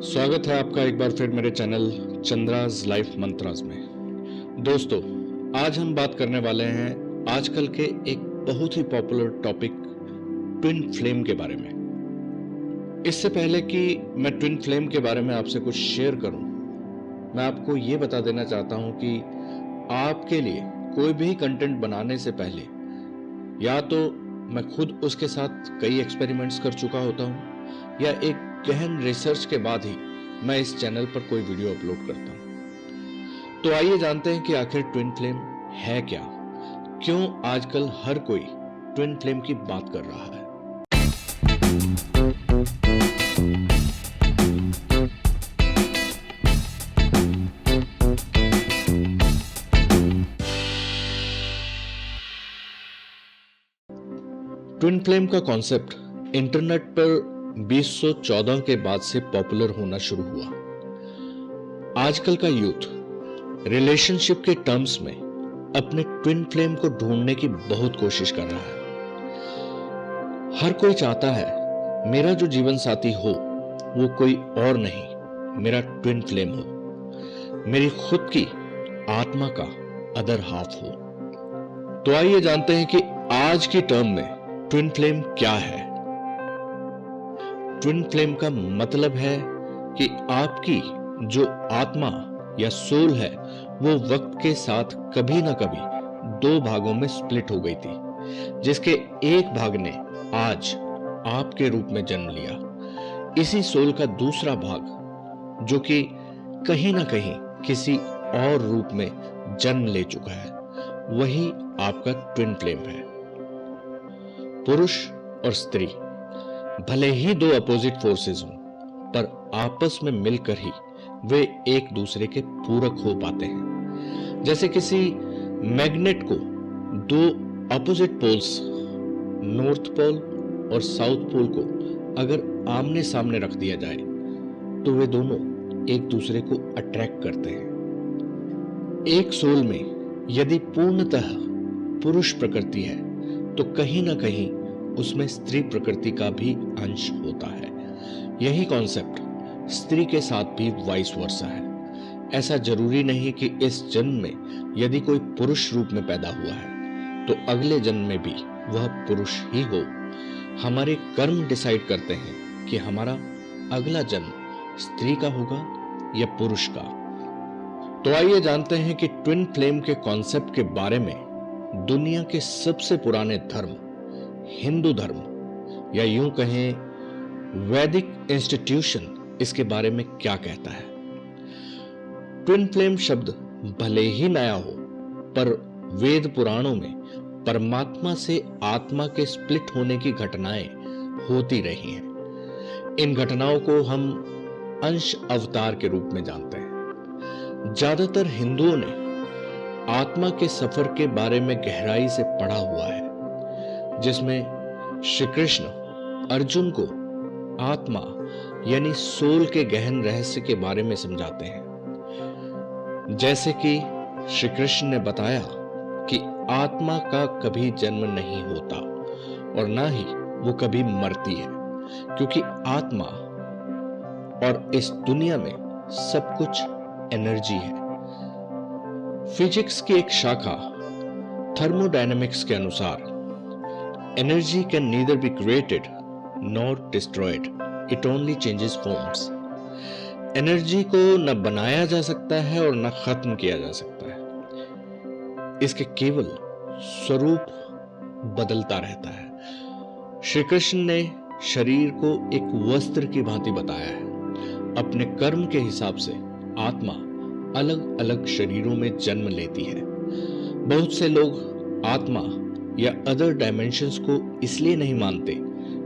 स्वागत है आपका एक बार फिर मेरे चैनल चंद्राज लाइफ मंत्राज में। दोस्तों, आज हम बात करने वाले हैं आजकल के एक बहुत ही पॉपुलर टॉपिक ट्विन फ्लेम के बारे में। इससे पहले कि मैं ट्विन फ्लेम के बारे में आपसे कुछ शेयर करूं, मैं आपको ये बता देना चाहता हूं कि आपके लिए कोई भी कंटेंट बनाने से पहले या तो मैं खुद उसके साथ कई एक्सपेरिमेंट्स कर चुका होता हूं या एक गहन रिसर्च के बाद ही मैं इस चैनल पर कोई वीडियो अपलोड करता हूं। तो आइए जानते हैं कि आखिर ट्विन फ्लेम है क्या, क्यों आजकल हर कोई ट्विन फ्लेम की बात कर रहा है। ट्विन फ्लेम का कॉन्सेप्ट इंटरनेट पर 2014 के बाद से पॉपुलर होना शुरू हुआ। आजकल का यूथ रिलेशनशिप के टर्म्स में अपने ट्विन फ्लेम को ढूंढने की बहुत कोशिश कर रहा है। हर कोई चाहता है मेरा जो जीवन साथी हो वो कोई और नहीं, मेरा ट्विन फ्लेम हो, मेरी खुद की आत्मा का अदर हाफ हो। तो आइए जानते हैं कि आज की टर्म में ट्विन फ्लेम क्या है। ट्विन फ्लेम का मतलब है कि आपकी जो आत्मा या सोल है वो वक्त के साथ कभी ना कभी दो भागों में स्प्लिट हो गई थी, जिसके एक भाग ने आज आपके रूप में जन्म लिया। इसी सोल का दूसरा भाग जो कि कहीं ना कहीं किसी और रूप में जन्म ले चुका है, वही आपका ट्विन फ्लेम है। पुरुष और स्त्री भले ही दो अपोजिट फोर्सेस हों, पर आपस में मिलकर ही वे एक दूसरे के पूरक हो पाते हैं। जैसे किसी मैग्नेट को दो अपोजिट पोल्स, नॉर्थ पोल और साउथ पोल को अगर आमने सामने रख दिया जाए तो वे दोनों एक दूसरे को अट्रैक्ट करते हैं। एक सोल में यदि पूर्णतः पुरुष प्रकृति है तो कहीं ना कहीं उसमें स्त्री प्रकृति का भी अंश होता है। यही कॉन्सेप्ट स्त्री के साथ भी वाइस वर्सा है। ऐसा जरूरी नहीं कि इस जन्म में यदि कोई पुरुष रूप में पैदा हुआ है तो अगले जन्म में भी वह पुरुष ही हो। हमारे कर्म डिसाइड करते हैं कि हमारा अगला जन्म स्त्री का होगा या पुरुष का। तो आइए जानते हैं कि ट्विन फ्लेम के कॉन्सेप्ट के बारे में दुनिया के सबसे पुराने धर्म हिंदू धर्म या यूं कहें वैदिक इंस्टीट्यूशन इसके बारे में क्या कहता है। ट्विन फ्लेम शब्द भले ही नया हो, पर वेद पुराणों में परमात्मा से आत्मा के स्प्लिट होने की घटनाएं होती रही हैं। इन घटनाओं को हम अंश अवतार के रूप में जानते हैं। ज्यादातर हिंदुओं ने आत्मा के सफर के बारे में गहराई से पढ़ा हुआ है, जिसमें श्री कृष्ण अर्जुन को आत्मा यानी सोल के गहन रहस्य के बारे में समझाते हैं। जैसे कि श्री कृष्ण ने बताया कि आत्मा का कभी जन्म नहीं होता और ना ही वो कभी मरती है, क्योंकि आत्मा और इस दुनिया में सब कुछ एनर्जी है। फिजिक्स की एक शाखा थर्मोडायनेमिक्स के अनुसार energy can neither be created nor destroyed, it only changes forms. Energy को न बनाया जा सकता है और न खत्म किया जा सकता है, इसके केवल स्वरूप बदलता रहता है। श्री कृष्ण ने शरीर को एक वस्त्र की भांति बताया है। अपने कर्म के हिसाब से आत्मा अलग अलग शरीरों में जन्म लेती है। बहुत से लोग आत्मा या अदर डायमेंशंस को इसलिए नहीं मानते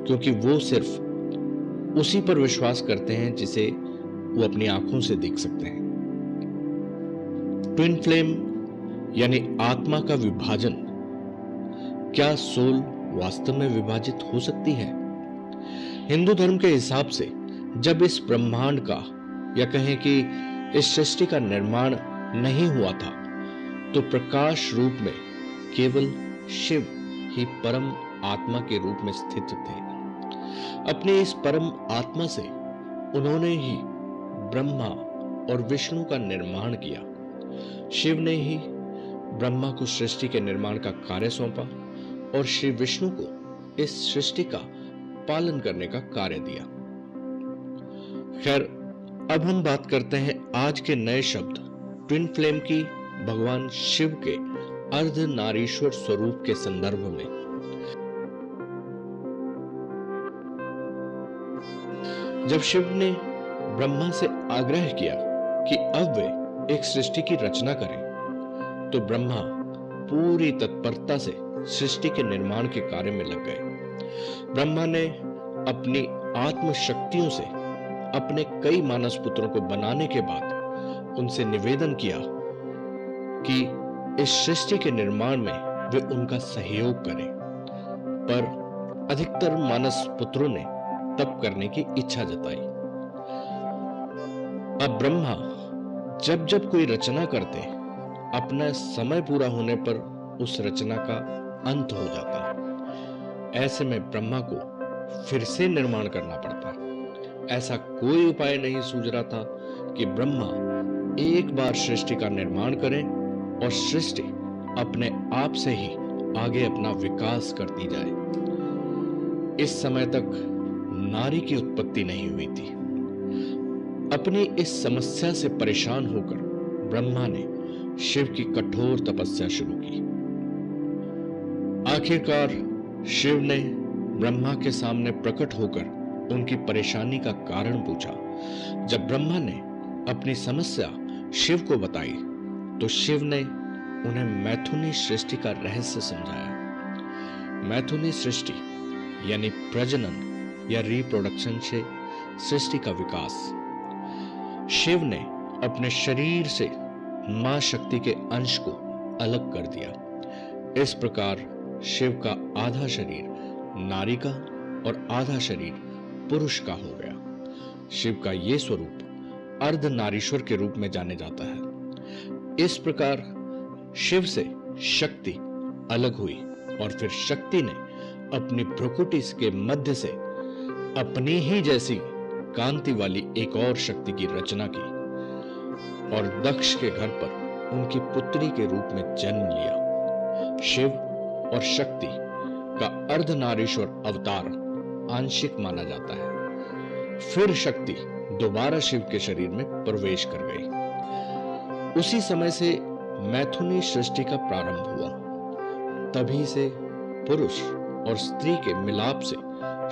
क्योंकि वो सिर्फ उसी पर विश्वास करते हैं जिसे वो अपनी आंखों से देख सकते हैं। ट्विन फ्लेम यानी आत्मा का विभाजन, क्या सोल वास्तव में विभाजित हो सकती है? हिंदू धर्म के हिसाब से जब इस ब्रह्मांड का या कहें कि इस सृष्टि का निर्माण नहीं हुआ था तो प्रकाश रूप में केवल शिव ही परम आत्मा के रूप में स्थित थे। अपनी इस परम आत्मा से उन्होंने ही ब्रह्मा और विष्णु का निर्माण किया। शिव ने ही ब्रह्मा को सृष्टि के निर्माण का कार्य सौंपा और श्री विष्णु को इस सृष्टि का पालन करने का कार्य दिया। खैर, अब हम बात करते हैं आज के नए शब्द ट्विन फ्लेम की भगवान शिव के अर्धनारीश्वर स्वरूप के संदर्भ में। जब शिव ने ब्रह्मा से आग्रह किया कि अब वे एक सृष्टि की रचना करें, तो ब्रह्मा पूरी तत्परता से सृष्टि के निर्माण के कार्य में लग गए। ब्रह्मा ने अपनी आत्म शक्तियों से अपने कई मानस पुत्रों को बनाने के बाद उनसे निवेदन किया कि इस सृष्टि के निर्माण में वे उनका सहयोग करें, पर अधिकतर मानस पुत्रों ने तप करने की इच्छा जताई। अब ब्रह्मा जब जब कोई रचना करते, अपना समय पूरा होने पर उस रचना का अंत हो जाता। ऐसे में ब्रह्मा को फिर से निर्माण करना पड़ता। ऐसा कोई उपाय नहीं सूझ रहा था कि ब्रह्मा एक बार सृष्टि का निर्माण करें और सृष्टि अपने आप से ही आगे अपना विकास करती जाए। इस समय तक नारी की उत्पत्ति नहीं हुई थी। अपनी इस समस्या से परेशान होकर ब्रह्मा ने शिव की कठोर तपस्या शुरू की। आखिरकार शिव ने ब्रह्मा के सामने प्रकट होकर उनकी परेशानी का कारण पूछा। जब ब्रह्मा ने अपनी समस्या शिव को बताई, तो शिव ने उन्हें मैथुनी सृष्टि का रहस्य समझाया। मैथुनी सृष्टि यानी प्रजनन या रिप्रोडक्शन से सृष्टि का विकास। शिव ने अपने शरीर से मां शक्ति के अंश को अलग कर दिया। इस प्रकार शिव का आधा शरीर नारी का और आधा शरीर पुरुष का हो गया। शिव का यह स्वरूप अर्धनारीश्वर के रूप में जाने जाता है। इस प्रकार शिव से शक्ति अलग हुई और फिर शक्ति ने अपनी भ्रुकुटी के मध्य से अपनी ही जैसी कांति वाली एक और शक्ति की रचना की और दक्ष के घर पर उनकी पुत्री के रूप में जन्म लिया। शिव और शक्ति का अर्धनारीश्वर अवतार आंशिक माना जाता है। फिर शक्ति दोबारा शिव के शरीर में प्रवेश कर गई। उसी समय से मैथुनी सृष्टि का प्रारंभ हुआ। तभी से पुरुष और स्त्री के मिलाप से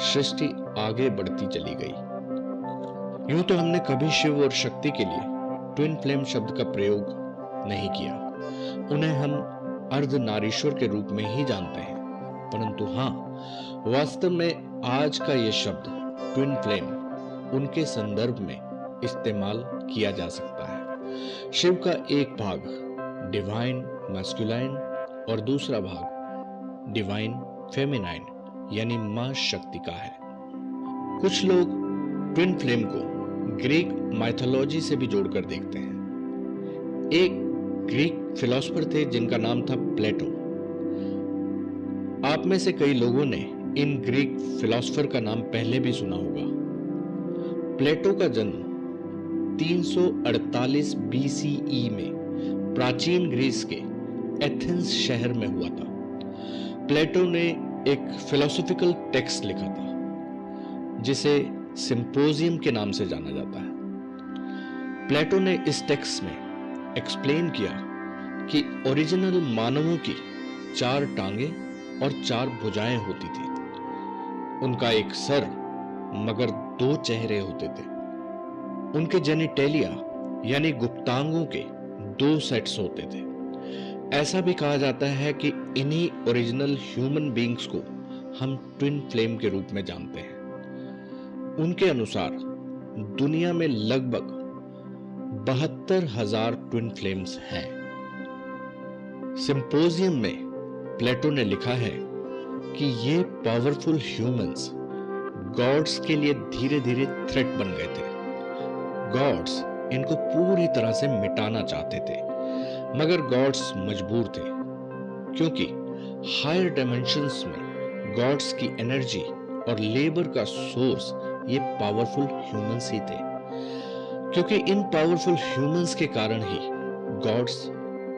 सृष्टि आगे बढ़ती चली गई। यूं तो हमने कभी शिव और शक्ति के लिए ट्विन फ्लेम शब्द का प्रयोग नहीं किया। उन्हें हम अर्धनारीश्वर के रूप में ही जानते हैं, परंतु हाँ, वास्तव में आज का यह शब्द ट्विन फ्लेम उनके संदर्भ में इस्तेमाल किया जा सकता है। शिव का एक भाग डिवाइन मैस्कुलाइन और दूसरा भाग डिवाइन फेमिनाइन यानी मां शक्ति का है। कुछ लोग ट्विन फ्लेम को ग्रीक माइथोलॉजी से भी जोड़कर देखते हैं। एक ग्रीक फिलोसोफर थे जिनका नाम था प्लेटो। आप में से कई लोगों ने इन ग्रीक फिलोसोफर का नाम पहले भी सुना होगा। प्लेटो का जन्म 348 बीसीई में प्राचीन ग्रीस के एथेंस शहर में हुआ था। प्लेटो ने एक फिलोसॉफिकल टेक्स्ट लिखा था जिसे सिंपोजियम के नाम से जाना जाता है। प्लेटो ने इस टेक्स्ट में एक्सप्लेन किया कि ओरिजिनल मानवों की 4 टांगें और 4 भुजाएं होती थी। उनका एक सर मगर 2 चेहरे होते थे। उनके जेनिटेलिया यानी गुप्तांगों के 2 सेट्स होते थे। ऐसा भी कहा जाता है कि इन्हीं ओरिजिनल ह्यूमन बीइंग्स को हम ट्विन फ्लेम के रूप में जानते हैं। उनके अनुसार दुनिया में लगभग 72,000 ट्विन फ्लेम्स हैं। सिंपोजियम में प्लेटो ने लिखा है कि ये पावरफुल ह्यूमंस गॉड्स के लिए धीरे धीरे थ्रेट बन गए थे। गॉड्स इनको पूरी तरह से मिटाना चाहते थे, मगर गॉड्स मजबूर थे, क्योंकि हायर डायमेंशंस में गॉड्स की एनर्जी और लेबर का सोर्स ये पावरफुल ह्यूमंस ही थे। क्योंकि इन पावरफुल ह्यूमंस के कारण ही गॉड्स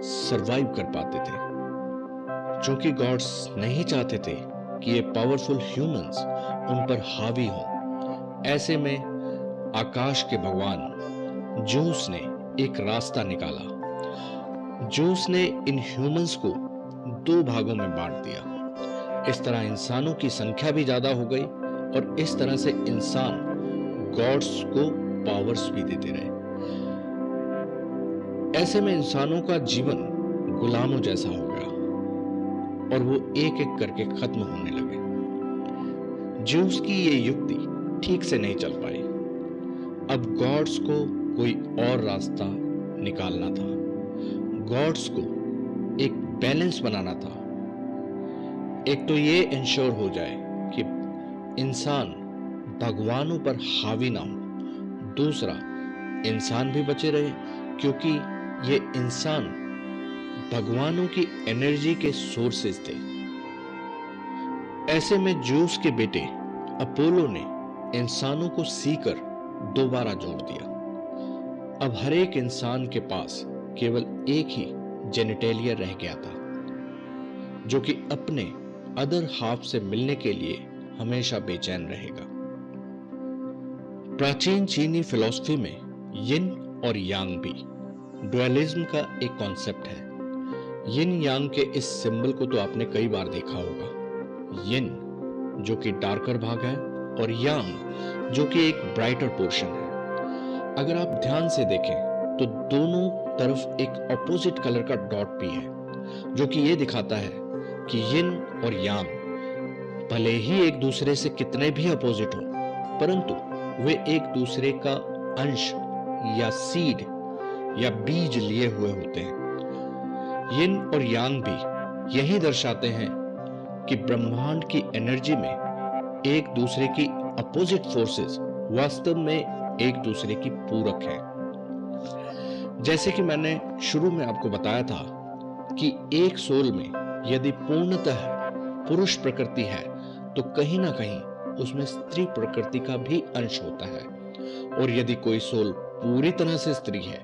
सरवाइव कर पाते थे। क्योंकि गॉड्स नहीं चाहते थे कि ये पावरफुल ह्यूमंस उन पर हावी हों, ऐसे में आकाश के भगवान ज़्यूस ने एक रास्ता निकाला। ज़्यूस ने इन ह्यूमंस को 2 भागों में बांट दिया। इस तरह इंसानों की संख्या भी ज्यादा हो गई और इस तरह से इंसान गॉड्स को पावर्स भी देते रहे। ऐसे में इंसानों का जीवन गुलामों जैसा हो गया और वो एक एक करके खत्म होने लगे। ज़्यूस की ये युक्ति ठीक से नहीं चल पाई। अब गॉड्स को कोई और रास्ता निकालना था। गॉड्स को एक बैलेंस बनाना था। एक तो ये इंश्योर हो जाए कि इंसान भगवानों पर हावी ना हो, दूसरा इंसान भी बचे रहे, क्योंकि ये इंसान भगवानों की एनर्जी के सोर्सेस थे। ऐसे में ज़्यूस के बेटे अपोलो ने इंसानों को सीकर दोबारा जोड़ दिया। अब हर एक इंसान के पास केवल एक ही जेनिटेलिया रह गया था, जो कि अपने अदर हाफ से मिलने के लिए हमेशा बेचैन रहेगा। प्राचीन चीनी फिलॉसफी में यिन और यांग भी डुअलिज्म का एक कॉन्सेप्ट है। यिन यांग के इस सिंबल को तो आपने कई बार देखा होगा। यिन जो कि डार्कर भाग है और यांग जो कि एक ब्राइटर पोर्शन है। अगर आप ध्यान से देखें तो दोनों तरफ एक ऑपोजिट कलर का डॉट भी है, जो कि यह दिखाता है कि यिन और यांग भले ही एक दूसरे से कितने भी अपोजिट हो, परंतु वे एक दूसरे का अंश या सीड या बीज लिए हुए होते हैं। यिन और यांग भी यही दर्शाते हैं कि ब्रह्मांड की एनर्जी में एक दूसरे की अपोजिट फोर्सेस वास्तव में एक दूसरे की पूरक हैं। जैसे कि मैंने शुरू में आपको बताया था कि एक सोल में यदि पूर्णतः पुरुष प्रकृति है तो कहीं ना कहीं उसमें स्त्री प्रकृति का भी अंश होता है, और यदि कोई सोल पूरी तरह से स्त्री है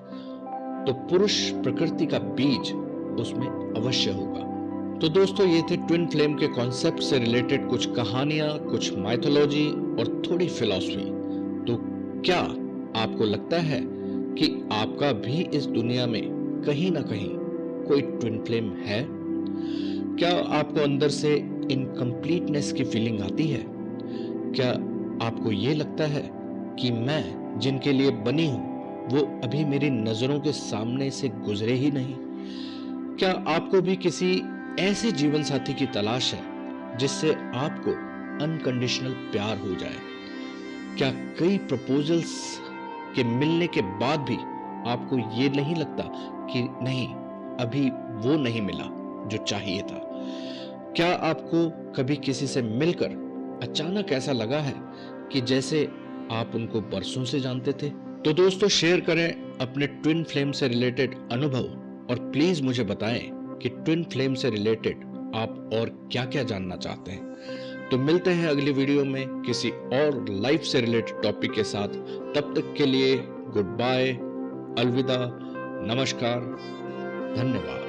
तो पुरुष प्रकृति का बीज उसमें अवश्य होगा। तो दोस्तों, ये थे ट्विन फ्लेम के कॉन्सेप्ट से रिलेटेड कुछ कहानियां, कुछ माइथोलॉजी और थोड़ी फिलॉसफी। तो क्या आपको लगता है कि आपका भी इस दुनिया में कहीं ना कहीं कोई ट्विन फ्लेम है? क्या आपको अंदर से इनकम्प्लीटनेस की फीलिंग आती है? क्या आपको ये लगता है कि मैं जिनके लिए बनी हूं वो अभी मेरी नजरों के सामने से गुजरे ही नहीं? क्या आपको भी किसी ऐसे जीवन साथी की तलाश है जिससे आपको अनकंडीशनल प्यार हो जाए? क्या कई प्रपोजल्स के मिलने के बाद भी आपको ये नहीं लगता कि नहीं, अभी वो नहीं मिला जो चाहिए था? क्या आपको कभी किसी से मिलकर अचानक ऐसा लगा है कि जैसे आप उनको बरसों से जानते थे? तो दोस्तों, शेयर करें अपने ट्विन फ्लेम से रिलेटेड अनुभव और प्लीज मुझे बताएं कि ट्विन फ्लेम से रिलेटेड आप और क्या-क्या जानना चाहते हैं। तो मिलते हैं अगली वीडियो में किसी और लाइफ से रिलेटेड टॉपिक के साथ। तब तक के लिए गुड बाय, अलविदा, नमस्कार, धन्यवाद।